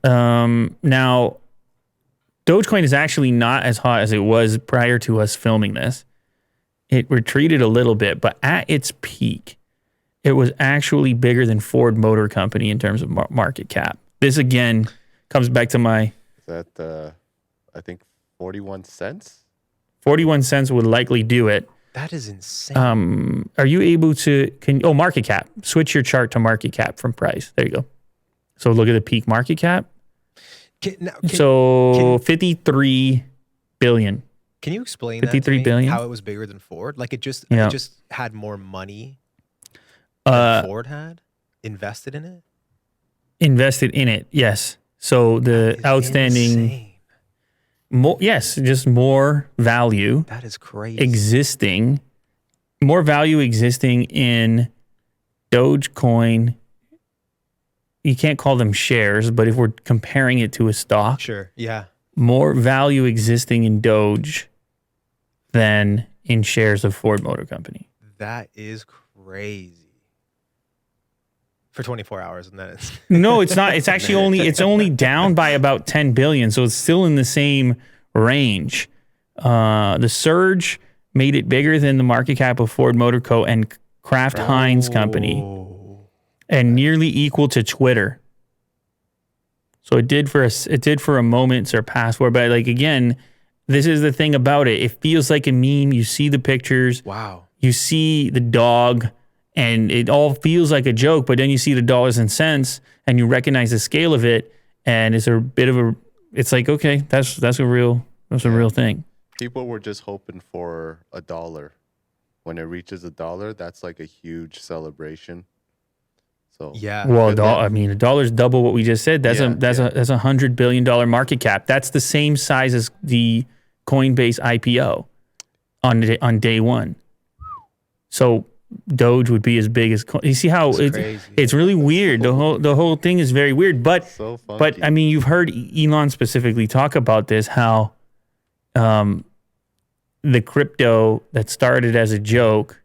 Now, Dogecoin is actually not as hot as it was prior to us filming this. It retreated a little bit, but at its peak, it was actually bigger than Ford Motor Company in terms of market cap. This, again, comes back to my... Is that, I think, 41 cents? 41 cents would likely do it. That is insane. Are you able to... market cap. Switch your chart to market cap from price. There you go. So look at the peak market cap. 53 billion. Can you explain 53 that to me, billion? how it was bigger than Ford? Like it just had more money than Ford had invested in it? Invested in it, yes. So the outstanding... just more value. That is crazy. Existing. More value existing in Dogecoin. You can't call them shares, but if we're comparing it to a stock, sure, yeah, more value existing in Doge than in shares of Ford Motor Company. That is crazy. For 24 hours, and then it's no, it's not. It's actually only down by about 10 billion, so it's still in the same range. The surge made it bigger than the market cap of Ford Motor Co. and Kraft Heinz Company. And nearly equal to Twitter. So it did for a moment surpass Ford, but like again, this is the thing about it. It feels like a meme. You see the pictures. Wow. You see the dog, and it all feels like a joke. But then you see the dollars and cents, and you recognize the scale of it, and it's a bit of a. It's like okay, that's a real thing. People were just hoping for $1. When it reaches $1, that's like a huge celebration. So yeah. Well, a dollar's double what we just said. That's $100 billion market cap. That's the same size as the Coinbase IPO on day one. So Doge would be as big as you see how it's really weird. The whole thing is very weird. But so funky. But I mean, you've heard Elon specifically talk about this. How the crypto that started as a joke,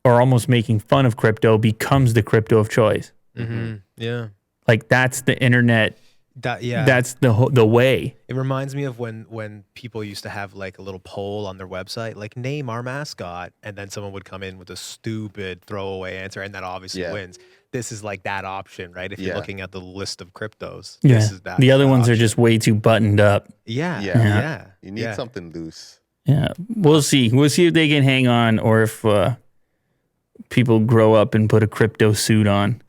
or almost making fun of crypto, becomes the crypto of choice. Mm-hmm. Yeah. Like that's the internet. That's the way. It reminds me of when people used to have like a little poll on their website, like name our mascot, and then someone would come in with a stupid throwaway answer, and that obviously wins. This is like that option, right? If you're looking at the list of cryptos, this is that. The other ones option. are just way too buttoned up. Yeah. You need something loose. Yeah. We'll see. We'll see if they can hang on, or if people grow up and put a crypto suit on.